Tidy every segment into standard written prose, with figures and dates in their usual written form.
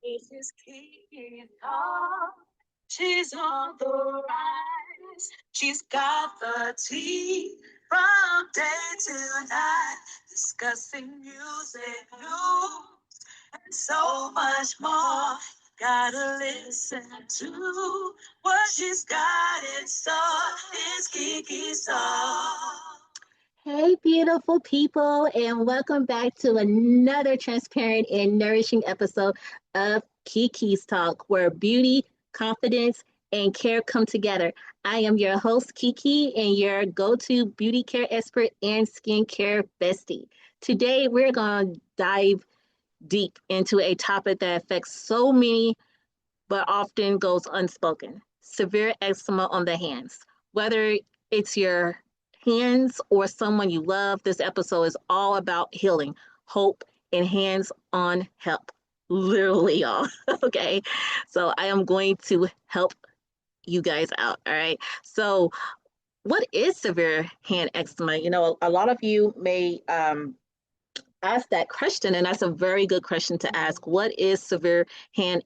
This is Keke. She's on the rise. She's got the tea from day to night, discussing music, news, and so much more. Gotta listen to what she's got in store. It's Kiki's Talk. Hey, beautiful people, and welcome back to another transparent and nourishing episode of Kiki's Talk, where beauty, confidence, and care come together. I am your host, Kiki, and your go to beauty care expert and skincare bestie. Today, we're going to dive deep into a topic that affects so many but often goes unspoken: severe eczema on the hands. Whether it's your hands or someone you love, this episode is all about healing, hope, and hands on help. Literally, y'all. Okay. So I am going to help you guys out. All right. So, what is severe hand eczema? A lot of you may ask that question, and that's a very good question to ask. What is severe hand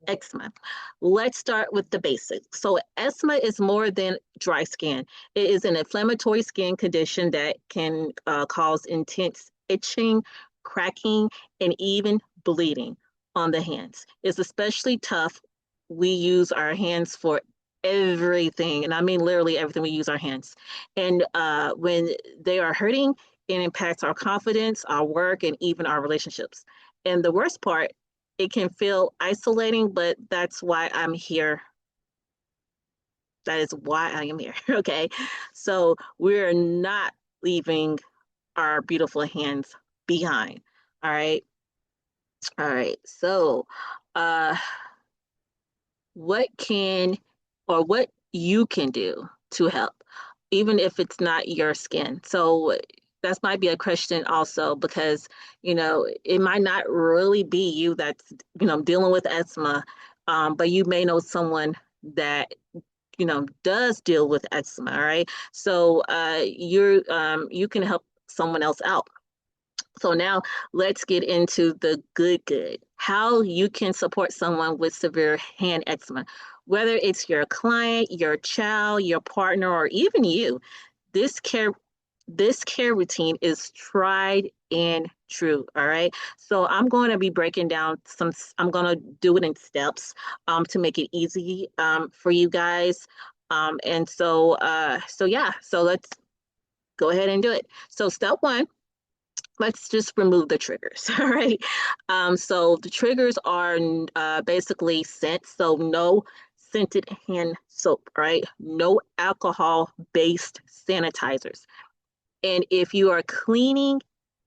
eczema? Let's start with the basics. So, eczema is more than dry skin. It is an inflammatory skin condition that can cause intense itching, cracking, and even bleeding on the hands. It's especially tough. We use our hands for everything, and I mean literally everything. We use our hands, and when they are hurting, it impacts our confidence, our work, and even our relationships. And the worst part, it can feel isolating, but that's why I'm here. That is why I am here. Okay. So we're not leaving our beautiful hands behind. All right. All right. So, uh, what can or what you can do to help, even if it's not your skin. So that might be a question also, because it might not really be you that's dealing with eczema, but you may know someone that does deal with eczema. All right, so you can help someone else out. So now let's get into the good. How you can support someone with severe hand eczema. Whether it's your client, your child, your partner, or even you, this care this care routine is tried and true. All right. So I'm going to be breaking down I'm going to do it in steps to make it easy for you guys. So yeah, so let's go ahead and do it. So step one, let's just remove the triggers. All right. So the triggers are basically scent. So no scented hand soap, right? No alcohol based sanitizers. And if you are cleaning,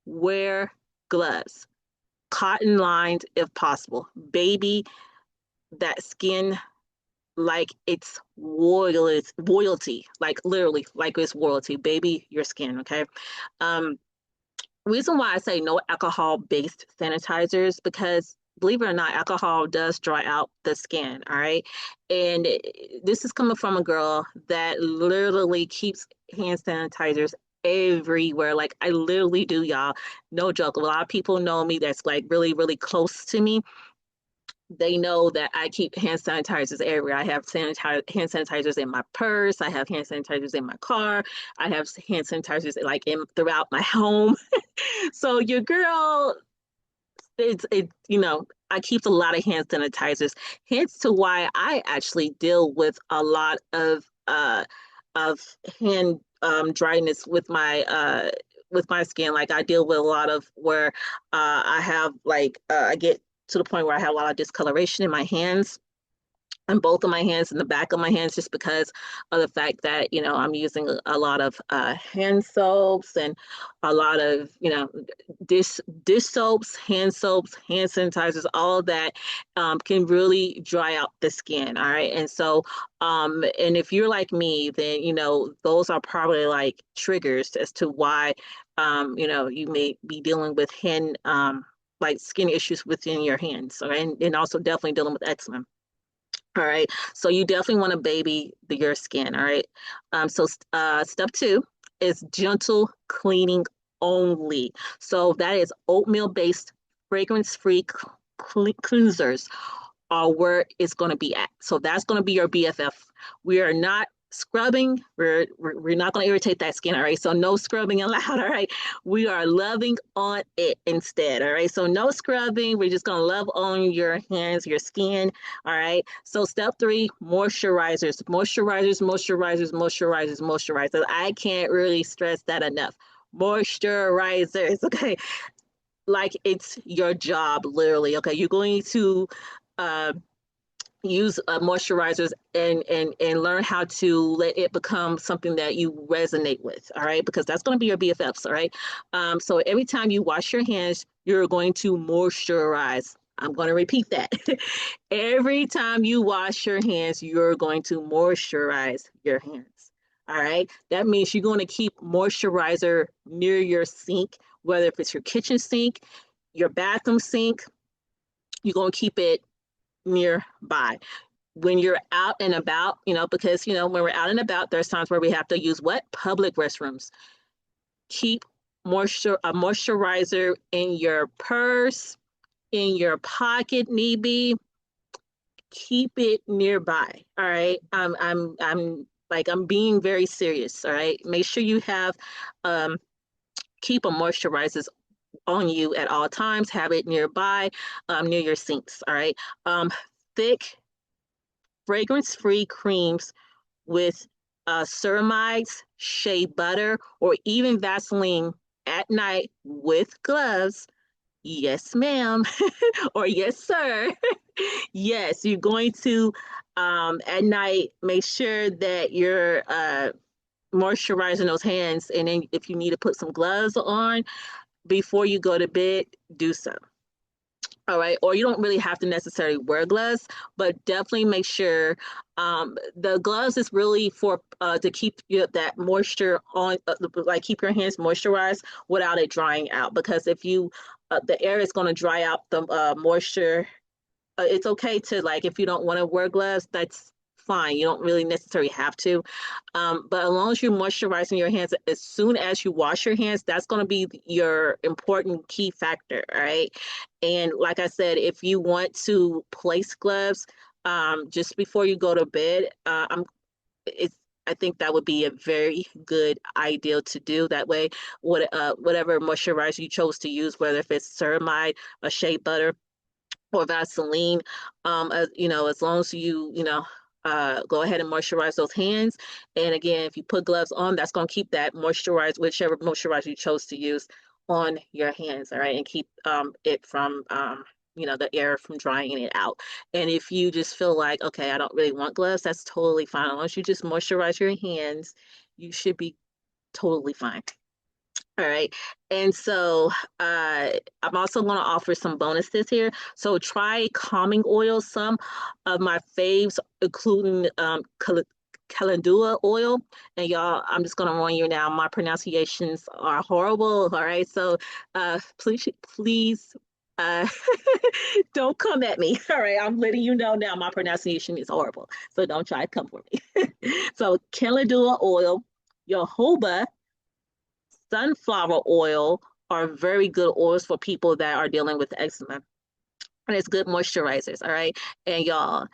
wear gloves, cotton lined if possible. Baby, that skin like it's royalty, like literally, like it's royalty. Baby, your skin, okay? Um, Reason why I say no alcohol based sanitizers, because believe it or not, alcohol does dry out the skin. All right. And this is coming from a girl that literally keeps hand sanitizers everywhere. Like I literally do, y'all. No joke. A lot of people know me that's like really, really close to me. They know that I keep hand sanitizers everywhere. I have hand sanitizers in my purse. I have hand sanitizers in my car. I have hand sanitizers like in throughout my home. So your girl, I keep a lot of hand sanitizers. Hence to why I actually deal with a lot of hand dryness with my skin. Like I deal with a lot of where I have I get to the point where I have a lot of discoloration in my hands, on both of my hands and the back of my hands, just because of the fact that I'm using a lot of hand soaps and a lot of dish soaps, hand sanitizers, all of that can really dry out the skin. All right. And so and if you're like me, then those are probably like triggers as to why you may be dealing with hand like skin issues within your hands. All right? And also definitely dealing with eczema. All right. So you definitely want to baby your skin. All right. Step two is gentle cleaning only. So that is oatmeal based, fragrance free cleansers are where it's going to be at. So that's going to be your BFF. We are not scrubbing. We're not going to irritate that skin. All right. So no scrubbing allowed. All right. We are loving on it instead. All right. So no scrubbing. We're just going to love on your hands, your skin. All right. So step 3, moisturizers, moisturizers, moisturizers, moisturizers, moisturizers. I can't really stress that enough. Moisturizers. Okay. Like it's your job, literally. Okay. You're going to, uh, use moisturizers and learn how to let it become something that you resonate with. All right, because that's going to be your BFFs. All right, so every time you wash your hands, you're going to moisturize. I'm going to repeat that. Every time you wash your hands, you're going to moisturize your hands. All right, that means you're going to keep moisturizer near your sink, whether if it's your kitchen sink, your bathroom sink. You're going to keep it nearby when you're out and about, because, when we're out and about, there's times where we have to use what? Public restrooms. Keep a moisturizer in your purse, in your pocket, maybe. Keep it nearby. All right. I'm being very serious. All right. Make sure you have, keep a moisturizer on you at all times. Have it nearby, near your sinks. All right. Thick fragrance-free creams with ceramides, shea butter, or even Vaseline at night with gloves. Yes, ma'am, or yes, sir. Yes, you're going to at night make sure that you're moisturizing those hands, and then if you need to put some gloves on before you go to bed, do so. All right, or you don't really have to necessarily wear gloves, but definitely make sure the gloves is really for to keep that moisture on, like keep your hands moisturized without it drying out. Because if you the air is going to dry out the moisture. It's okay to, like, if you don't want to wear gloves, that's fine. You don't really necessarily have to. But as long as you're moisturizing your hands as soon as you wash your hands, that's going to be your important key factor. All right. And like I said, if you want to place gloves just before you go to bed, it's I think that would be a very good ideal to do. That way, whatever moisturizer you chose to use, whether if it's ceramide, a shea butter, or Vaseline, as long as go ahead and moisturize those hands. And again, if you put gloves on, that's going to keep that moisturize, whichever moisturizer you chose to use, on your hands, all right, and keep it from, the air from drying it out. And if you just feel like, okay, I don't really want gloves, that's totally fine. As long as you just moisturize your hands, you should be totally fine. All right. And so I'm also going to offer some bonuses here. So try calming oil. Some of my faves, including calendula oil. And y'all, I'm just going to warn you now, my pronunciations are horrible. All right. So please, uh, don't come at me. All right. I'm letting you know now my pronunciation is horrible. So don't try to come for me. So calendula oil, jojoba, sunflower oil are very good oils for people that are dealing with eczema. And it's good moisturizers, all right? And y'all,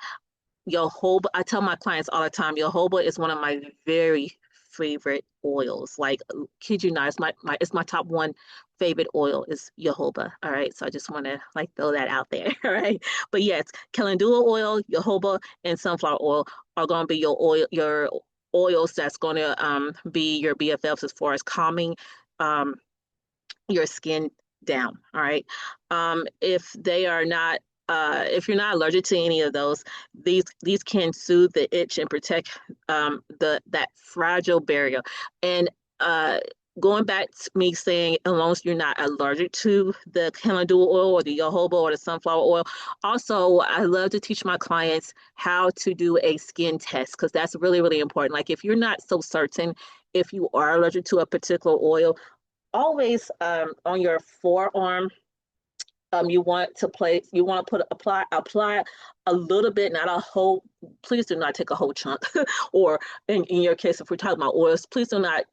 jojoba, I tell my clients all the time, jojoba is one of my very favorite oils. Like, kid you not, it's my top one favorite oil is jojoba. All right. So I just want to throw that out there. All right. But yes, calendula oil, jojoba, and sunflower oil are gonna be your oils that's gonna be your BFFs as far as calming um your skin down. All right. If they are not, if you're not allergic to any of those, these can soothe the itch and protect that fragile barrier. And going back to me saying, as long as you're not allergic to the calendula oil or the jojoba or the sunflower oil, also I love to teach my clients how to do a skin test, because that's really, really important. Like, if you're not so certain if you are allergic to a particular oil, always on your forearm, you want to apply a little bit, not a whole. Please do not take a whole chunk. Or in your case, if we're talking about oils, please do not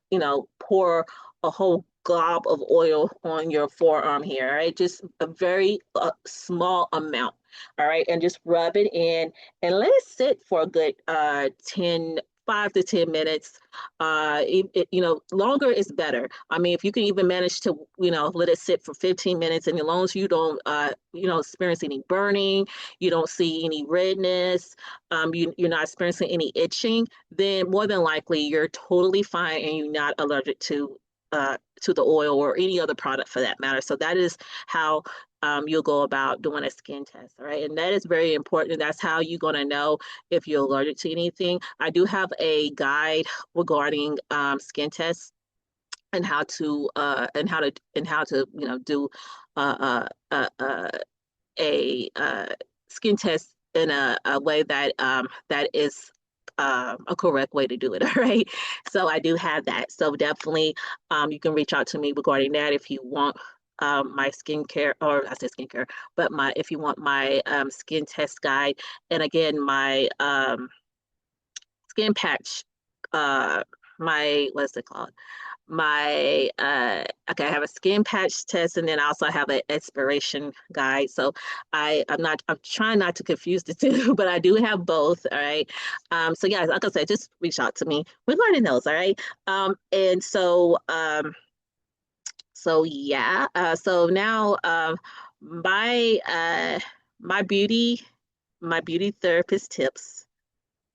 pour a whole glob of oil on your forearm here, all right? Just a very small amount, all right? And just rub it in and let it sit for a good 5 to 10 minutes. Longer is better. I mean, if you can even manage to, let it sit for 15 minutes, and as long as you don't, experience any burning, you don't see any redness, you're not experiencing any itching, then more than likely you're totally fine and you're not allergic to the oil or any other product for that matter. So that is how you'll go about doing a skin test, all right? And that is very important. That's how you're going to know if you're allergic to anything. I do have a guide regarding skin tests and how to do uh, uh, uh, uh, a skin test in a way that is a correct way to do it. All right. So I do have that. So definitely, you can reach out to me regarding that if you want my skincare, or I said skincare, but my if you want my skin test guide, and again my skin patch, uh, my what's it called? My okay, I have a skin patch test, and then I also have an expiration guide. So I'm trying not to confuse the two, but I do have both. All right. So guys, like I said, just reach out to me regarding those. All right. So yeah. So now my my beauty my beauty therapist tips.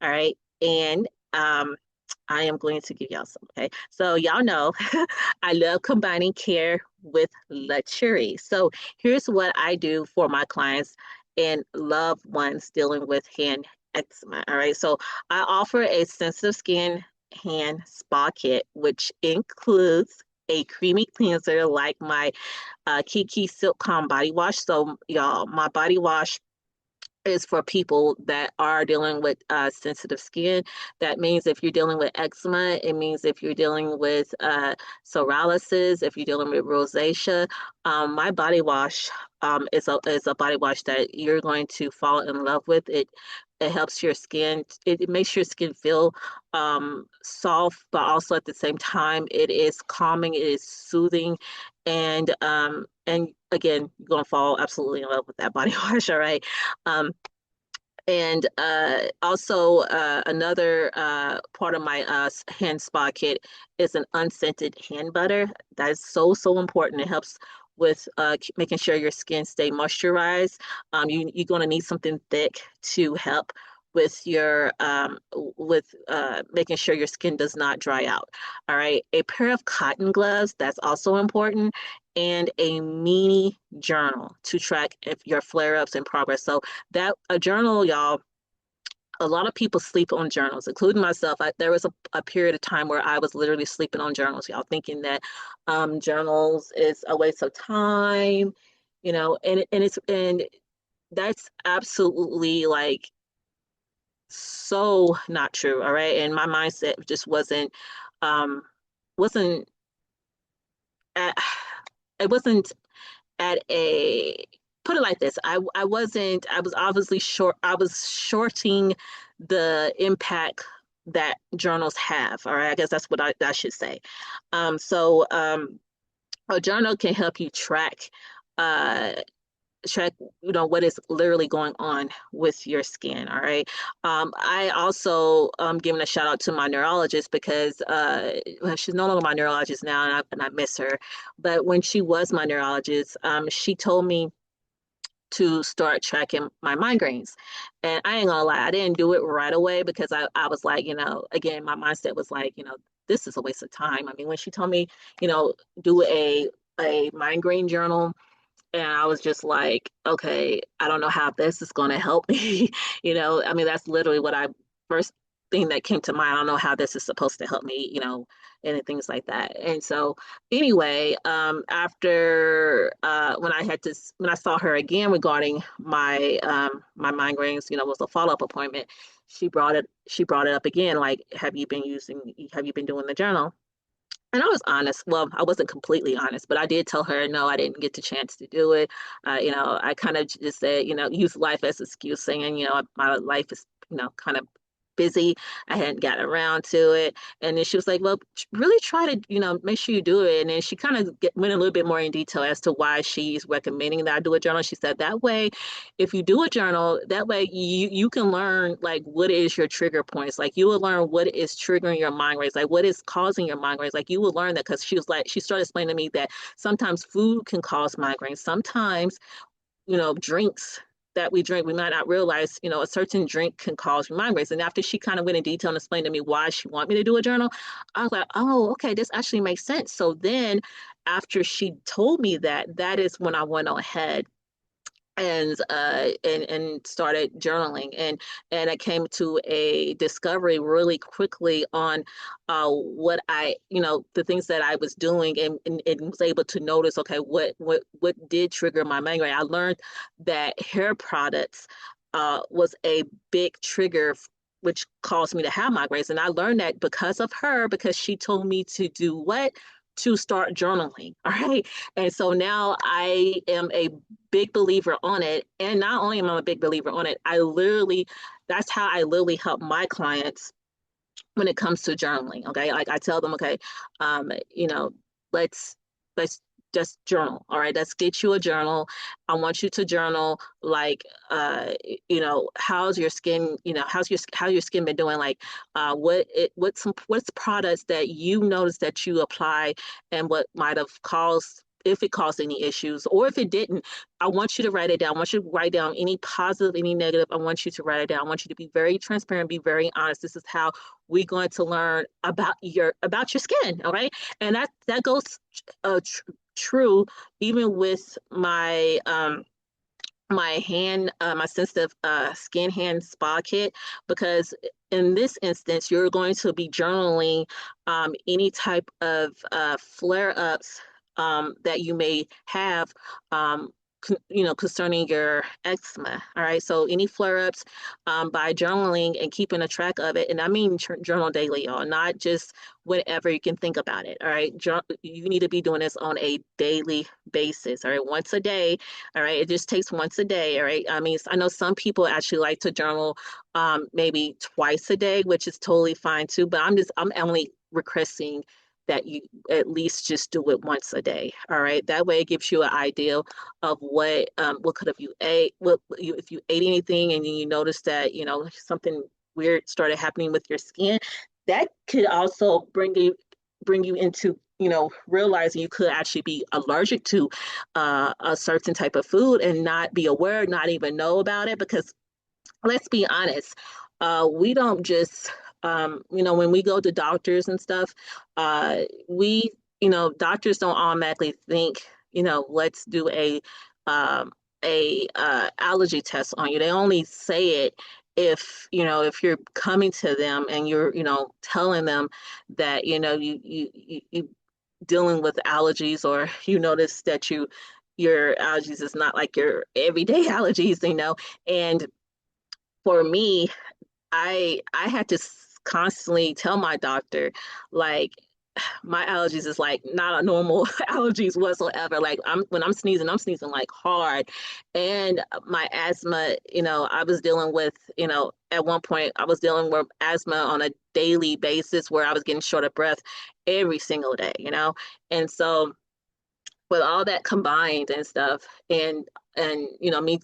All right. And I am going to give y'all some, okay? So y'all know I love combining care with luxury. So here's what I do for my clients and loved ones dealing with hand eczema. All right. So I offer a sensitive skin hand spa kit, which includes a creamy cleanser like my Keke Silk Calm body wash. So y'all, my body wash is for people that are dealing with sensitive skin. That means if you're dealing with eczema, it means if you're dealing with psoriasis, if you're dealing with rosacea, my body wash is a body wash that you're going to fall in love with. It helps your skin. It makes your skin feel soft, but also at the same time, it is calming. It is soothing, and again, you're gonna fall absolutely in love with that body wash. All right. Um, and also another part of my hand spa kit is an unscented hand butter. That is so important. It helps with making sure your skin stay moisturized. You're going to need something thick to help with making sure your skin does not dry out. All right. A pair of cotton gloves, that's also important, and a mini journal to track if your flare-ups in progress. So that a journal, y'all, a lot of people sleep on journals, including myself. There was a period of time where I was literally sleeping on journals, y'all, thinking that journals is a waste of time, and that's absolutely like so not true. All right. And my mindset just um wasn't at, it wasn't at a put it like this. I was obviously I was shorting the impact that journals have. All right. I guess that's what I should say. So a journal can help you uh track what is literally going on with your skin. All right. I also giving a shout out to my neurologist because well, she's no longer my neurologist now, and I miss her, but when she was my neurologist, she told me to start tracking my migraines. And I ain't gonna lie, I didn't do it right away because I was like, again, my mindset was like, this is a waste of time. I mean, when she told me, do a migraine journal, and I was just like, okay, I don't know how this is going to help me. I mean, that's literally what I first thing that came to mind. I don't know how this is supposed to help me, and things like that. And so, anyway, after when I saw her again regarding my migraines, was a follow up appointment. She brought it up again, like, have you been doing the journal? And I was honest. Well, I wasn't completely honest, but I did tell her no, I didn't get the chance to do it. I kind of just said, use life as an excuse, saying, my life is, kind of busy. I hadn't gotten around to it. And then she was like, well, really try to, make sure you do it. And then she kind of went a little bit more in detail as to why she's recommending that I do a journal. She said that way, if you do a journal, that way you can learn like what is your trigger points. Like you will learn what is triggering your migraines, like what is causing your migraines. Like you will learn that because she was like, she started explaining to me that sometimes food can cause migraines. Sometimes drinks that we drink, we might not realize, a certain drink can cause migraines. And after she kind of went in detail and explained to me why she wanted me to do a journal, I was like, oh, okay, this actually makes sense. So then after she told me that, that is when I went ahead and started journaling, and I came to a discovery really quickly on what the things that I was doing, and was able to notice, okay, what did trigger my migraine. I learned that hair products was a big trigger, which caused me to have migraines. And I learned that because of her, because she told me to do what? To start journaling. All right. And so now I am a big believer on it. And not only am I a big believer on it, that's how I literally help my clients when it comes to journaling. Okay. Like I tell them, okay, you know, let's let's just journal. All right, let's get you a journal. I want you to journal like how's your skin, how your skin been doing, like what's products that you noticed that you apply and what might have caused, if it caused any issues, or if it didn't. I want you to write it down. I want you to write down any positive, any negative. I want you to write it down. I want you to be very transparent, be very honest. This is how we're going to learn about your skin. All right. And that goes true even with my sensitive skin hand spa kit, because in this instance you're going to be journaling any type of flare-ups that you may have, concerning your eczema. All right, so any flare-ups, by journaling and keeping a track of it, and I mean journal daily, y'all, not just whenever you can think about it. All right, you need to be doing this on a daily basis. All right, once a day. All right, it just takes once a day. All right, I mean, I know some people actually like to journal maybe twice a day, which is totally fine too, but I'm only requesting that you at least just do it once a day. All right, that way it gives you an idea of what could have you ate, if you ate anything and then you notice that something weird started happening with your skin. That could also bring you into realizing you could actually be allergic to a certain type of food and not be aware, not even know about it. Because let's be honest, we don't just when we go to doctors and stuff, we doctors don't automatically think, let's do a allergy test on you. They only say it if you're coming to them and you're telling them that you dealing with allergies, or you notice that your allergies is not like your everyday allergies. And for me, I had to constantly tell my doctor, like, my allergies is like not a normal allergies whatsoever. Like when I'm sneezing like hard. And my asthma, I was dealing with, at one point I was dealing with asthma on a daily basis where I was getting short of breath every single day. And so with all that combined and stuff, and me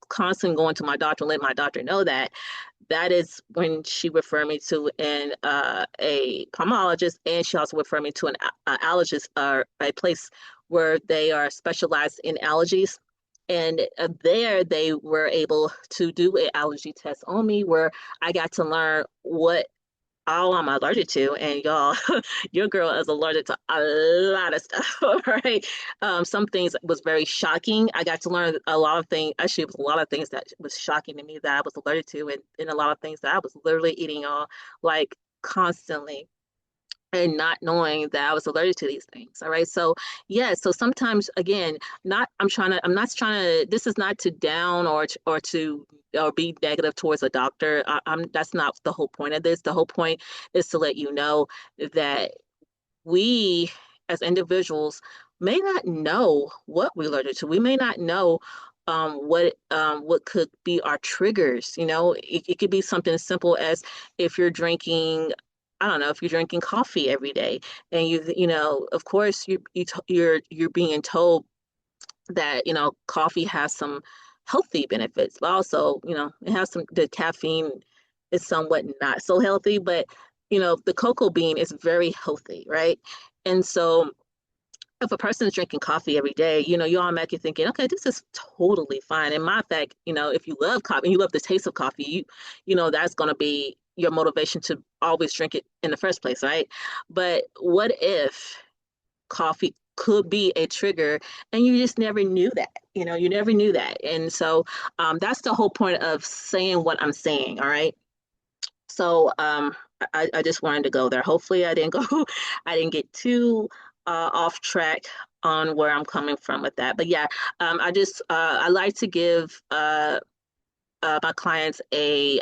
constantly going to my doctor and letting my doctor know that is when she referred me to a pulmonologist, and she also referred me to an allergist, or a place where they are specialized in allergies. And there they were able to do an allergy test on me, where I got to learn what all I'm allergic to. And y'all, your girl is allergic to a lot of stuff, right? Some things was very shocking. I got to learn a lot of things. Actually, it was a lot of things that was shocking to me that I was allergic to, and a lot of things that I was literally eating all like constantly, and not knowing that I was allergic to these things. All right. So yeah, so sometimes again, I'm not trying to, this is not to down or be negative towards a doctor. That's not the whole point of this. The whole point is to let you know that we as individuals may not know what we're allergic to. We may not know what could be our triggers. It could be something as simple as if you're drinking, I don't know, if you're drinking coffee every day, and of course you're being told that coffee has some healthy benefits, but also it has the caffeine is somewhat not so healthy, but the cocoa bean is very healthy, right? And so if a person is drinking coffee every day, you're automatically thinking, okay, this is totally fine. And my fact, if you love coffee and you love the taste of coffee, that's going to be your motivation to always drink it in the first place, right? But what if coffee could be a trigger and you just never knew that? You never knew that. And so that's the whole point of saying what I'm saying, all right? So I just wanted to go there. Hopefully, I didn't go, I didn't get too off track on where I'm coming from with that. But yeah, I like to give my clients a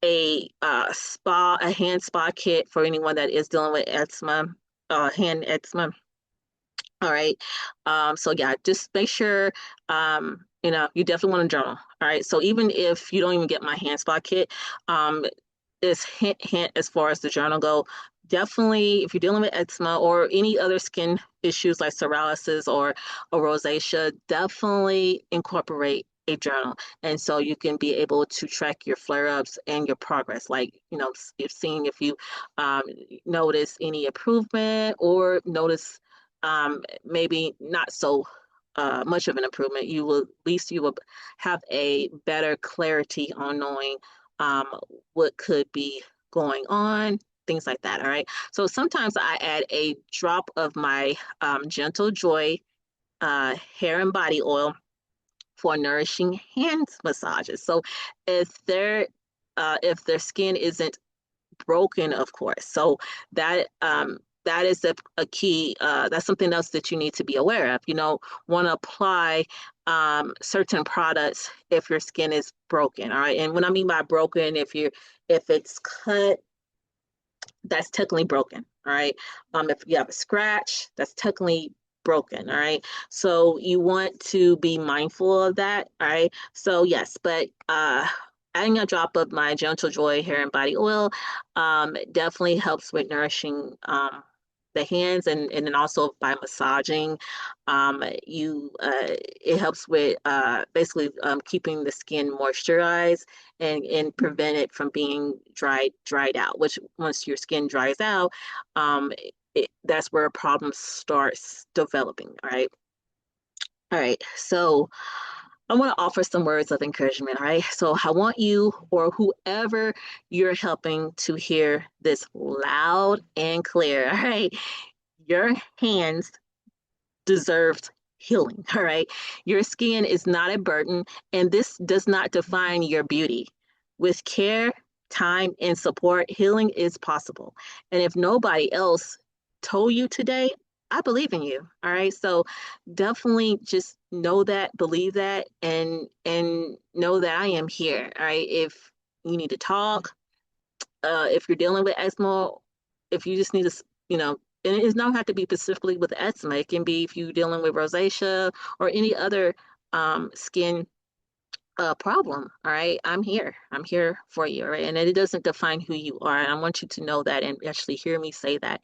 hand spa kit for anyone that is dealing with eczema, hand eczema. All right. So yeah, just make sure you definitely want to journal. All right. So even if you don't even get my hand spot kit, is hint as far as the journal go. Definitely, if you're dealing with eczema or any other skin issues like psoriasis or rosacea, definitely incorporate a journal. And so you can be able to track your flare-ups and your progress. Like, you're seeing if you um, notice any improvement or notice maybe not so much of an improvement, at least you will have a better clarity on knowing um, what could be going on, things like that. All right. So sometimes I add a drop of my Gentle Joy hair and body oil for nourishing hand massages. So if if their skin isn't broken, of course. So that is a key. That's something else that you need to be aware of. Want to apply certain products if your skin is broken. All right. And when I mean by broken, if it's cut, that's technically broken. All right. If you have a scratch, that's technically broken. All right. So you want to be mindful of that. All right. So yes, but adding a drop of my Gentle Joy hair and body oil definitely helps with nourishing the hands, and then also by massaging you it helps with basically keeping the skin moisturized and prevent it from being dried out, which once your skin dries out, um, that's where a problem starts developing. All right. So I want to offer some words of encouragement. All right. So I want you or whoever you're helping to hear this loud and clear. All right. Your hands deserves healing. All right. Your skin is not a burden, and this does not define your beauty. With care, time, and support, healing is possible. And if nobody else told you today, I believe in you. All right. So definitely just know that, believe that, and know that I am here. All right. If you need to talk, if you're dealing with eczema, if you just need to, and it does not have to be specifically with eczema. It can be if you're dealing with rosacea or any other skin problem. All right, I'm here. I'm here for you. All right, and it doesn't define who you are. And I want you to know that and actually hear me say that.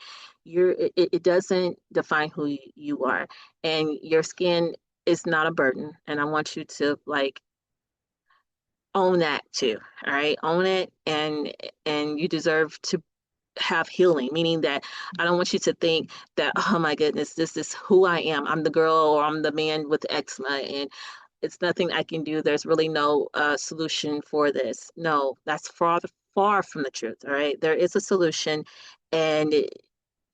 It doesn't define who you are, and your skin is not a burden. And I want you to like own that too. All right, own it, and you deserve to have healing, meaning that I don't want you to think that, oh my goodness, this is who I am. I'm the girl or I'm the man with eczema and it's nothing I can do. There's really no solution for this. No, that's far from the truth. All right. There is a solution. And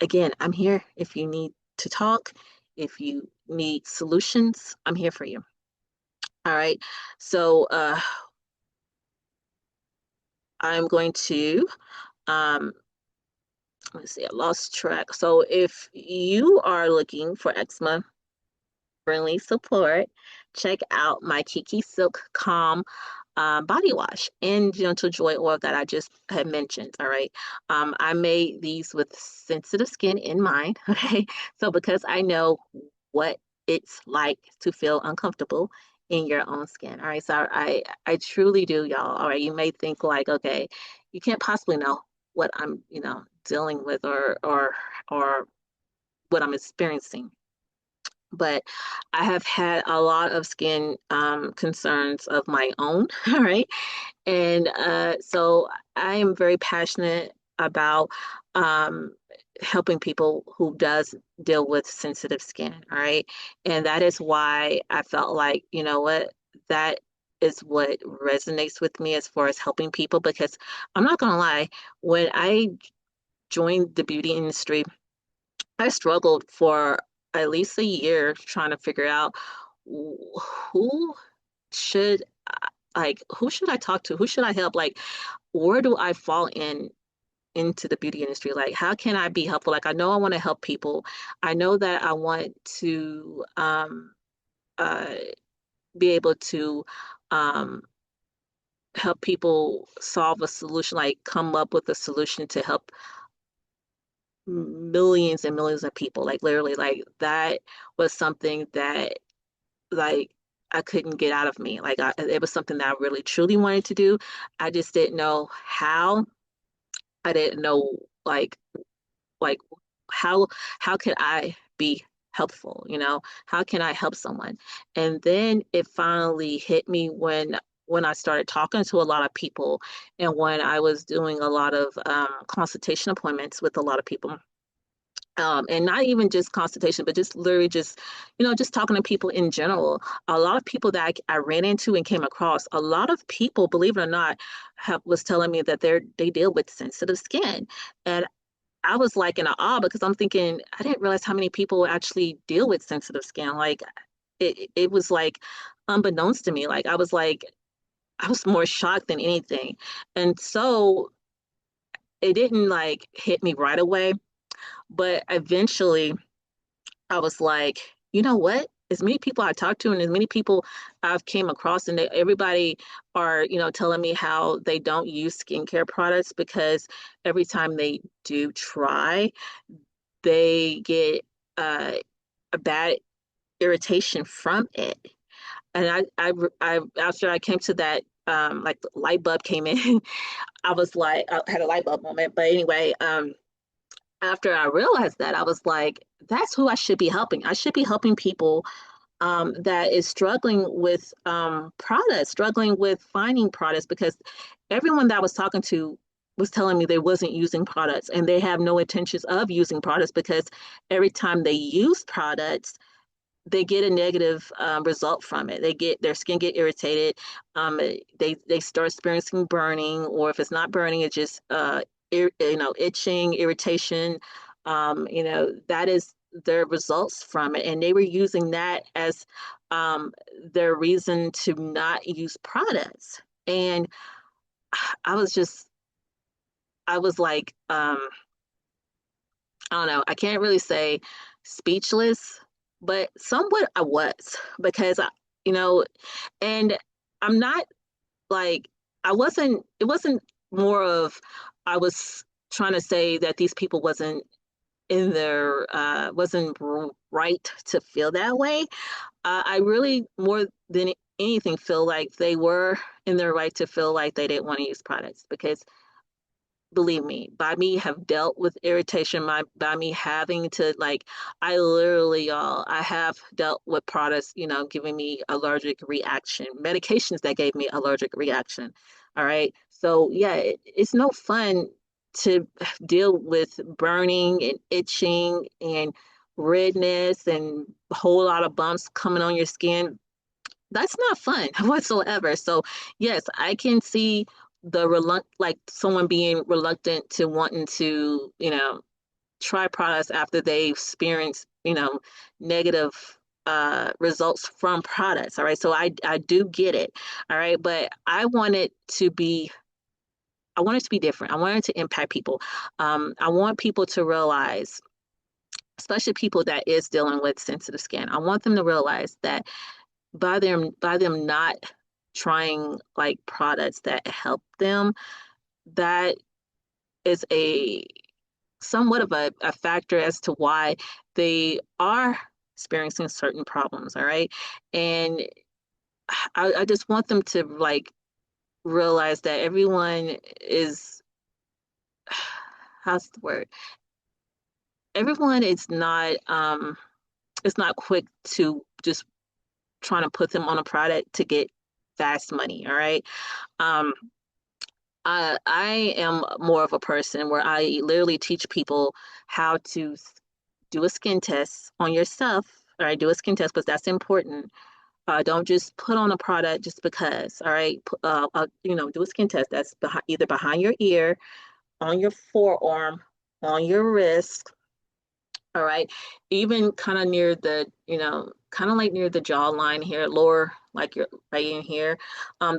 again, I'm here if you need to talk, if you need solutions, I'm here for you. All right. So I'm going to um, let's see, I lost track. So if you are looking for eczema friendly support, check out my Keke Silk Calm body wash and Gentle Joy oil that I just had mentioned. All right. I made these with sensitive skin in mind. Okay. So because I know what it's like to feel uncomfortable in your own skin. All right. So I truly do, y'all. All right. You may think like, okay, you can't possibly know what I'm, dealing with or what I'm experiencing. But I have had a lot of skin concerns of my own. All right. And so I am very passionate about um, helping people who does deal with sensitive skin. All right. And that is why I felt like, you know what, that is what resonates with me as far as helping people, because I'm not gonna lie, when I joined the beauty industry, I struggled for at least a year trying to figure out who should who should I talk to? Who should I help? Like, where do I fall into the beauty industry? Like, how can I be helpful? Like, I know I want to help people. I know that I want to uh, be able to um, help people solve a solution, like come up with a solution to help millions and millions of people. Like, literally, like that was something that like I couldn't get out of me. Like, it was something that I really truly wanted to do. I just didn't know how. I didn't know like like how how could I be helpful, how can I help someone? And then it finally hit me when I started talking to a lot of people, and when I was doing a lot of consultation appointments with a lot of people, and not even just consultation, but just literally just, just talking to people in general. A lot of people that I ran into and came across, a lot of people, believe it or not, was telling me that they deal with sensitive skin. And I was like in awe because I'm thinking, I didn't realize how many people actually deal with sensitive skin. Like it was like unbeknownst to me. Like I was more shocked than anything. And so it didn't like hit me right away, but eventually I was like, you know what? As many people I talked to and as many people I've came across, and everybody are, telling me how they don't use skincare products because every time they do try, they get uh, a bad irritation from it. And after I came to that, like the light bulb came in, I was like, I had a light bulb moment. But anyway, after I realized that, I was like, that's who I should be helping. I should be helping people that is struggling with products, struggling with finding products, because everyone that I was talking to was telling me they wasn't using products and they have no intentions of using products because every time they use products, they get a negative result from it. Their skin get irritated. They start experiencing burning, or if it's not burning, it's just itching, irritation. That is their results from it, and they were using that as um, their reason to not use products. And I was just, I was like, I don't know. I can't really say speechless, but somewhat I was because you know, and I'm not like it wasn't more of I was trying to say that these people wasn't right to feel that way. I really more than anything feel like they were in their right to feel like they didn't want to use products because believe me, by me have dealt with irritation, by me having to like, I literally, y'all, I have dealt with products, giving me allergic reaction, medications that gave me allergic reaction. All right. So yeah, it's no fun to deal with burning and itching and redness and a whole lot of bumps coming on your skin. That's not fun whatsoever. So yes, I can see like someone being reluctant to wanting to, try products after they experience, negative results from products. All right. So I do get it. All right. But I want it to be different. I want it to impact people. I want people to realize, especially people that is dealing with sensitive skin, I want them to realize that by them not trying like products that help them, that is a somewhat of a factor as to why they are experiencing certain problems, all right? And I just want them to like realize that everyone is, how's the word? Everyone is not quick to just trying to put them on a product to get fast money, all right? Um, I am more of a person where I literally teach people how to do a skin test on yourself. All right, do a skin test because that's important. Don't just put on a product just because. All right, do a skin test. That's either behind your ear, on your forearm, on your wrist, all right. Even kind of near the, kind of like near the jawline here, lower, like your right in here.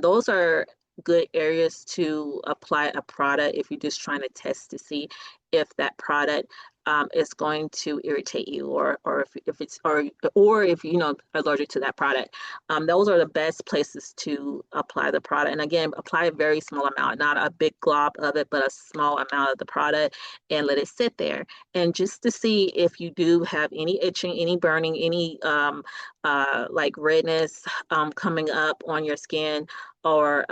Those are good areas to apply a product if you're just trying to test to see if that product is going to irritate you, or if it's or if allergic to that product. Those are the best places to apply the product. And again, apply a very small amount, not a big glob of it, but a small amount of the product, and let it sit there. And just to see if you do have any itching, any burning, any like redness coming up on your skin, or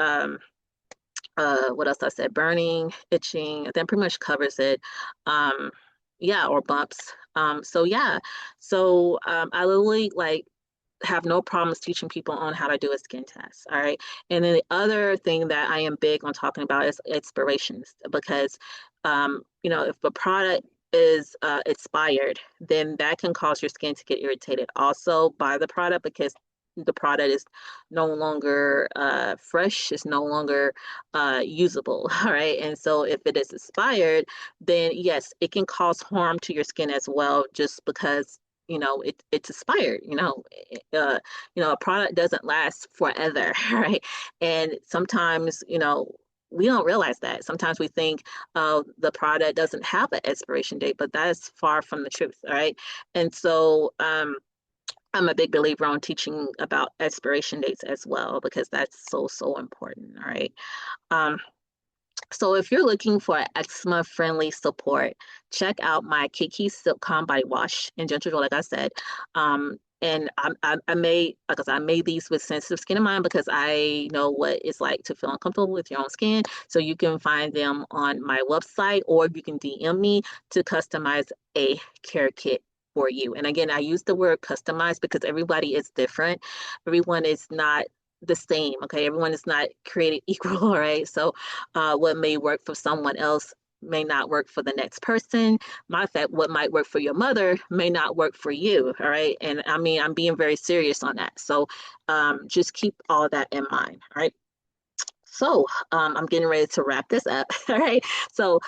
what else I said, burning, itching, that pretty much covers it. Um, yeah, or bumps. So yeah, so I literally like have no problems teaching people on how to do a skin test. All right. And then the other thing that I am big on talking about is expirations, because, if a product is expired, then that can cause your skin to get irritated also by the product, because the product is no longer fresh, it's no longer usable. All right. And so if it is expired, then yes, it can cause harm to your skin as well, just because it's expired. A product doesn't last forever, right? And sometimes we don't realize that. Sometimes we think the product doesn't have an expiration date, but that is far from the truth, all right? And so I'm a big believer on teaching about expiration dates as well, because that's so, so important, all right? um, so if you're looking for eczema-friendly support, check out my Keke Silk Calm Body Wash and Gentle Gel, like I said. And I made, like I said, I made these with sensitive skin in mind, because I know what it's like to feel uncomfortable with your own skin. So you can find them on my website, or you can DM me to customize a care kit for you. And again, I use the word customize because everybody is different. Everyone is not the same, okay? Everyone is not created equal, all right? So what may work for someone else may not work for the next person. Matter of fact, what might work for your mother may not work for you. All right. And I mean, I'm being very serious on that. So just keep all that in mind. All right. So I'm getting ready to wrap this up. All right. So,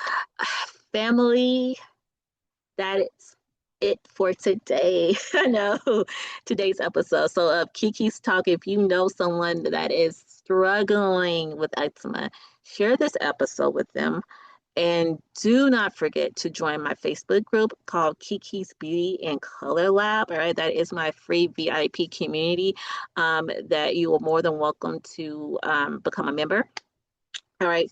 family, that is it for today. I know today's episode. So, Kiki's Talk, if you know someone that is struggling with eczema, share this episode with them. And do not forget to join my Facebook group called Kiki's Beauty and Color Lab. All right, that is my free VIP community that you are more than welcome to become a member. All right,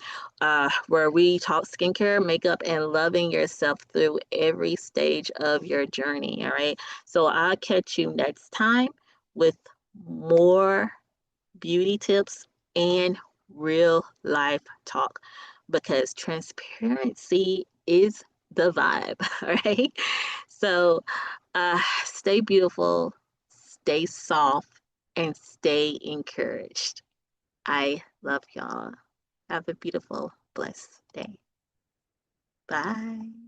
where we talk skincare, makeup, and loving yourself through every stage of your journey. All right, so I'll catch you next time with more beauty tips and real life talk, because transparency is the vibe. All right, so stay beautiful, stay soft, and stay encouraged. I love y'all. Have a beautiful, blessed day. Bye.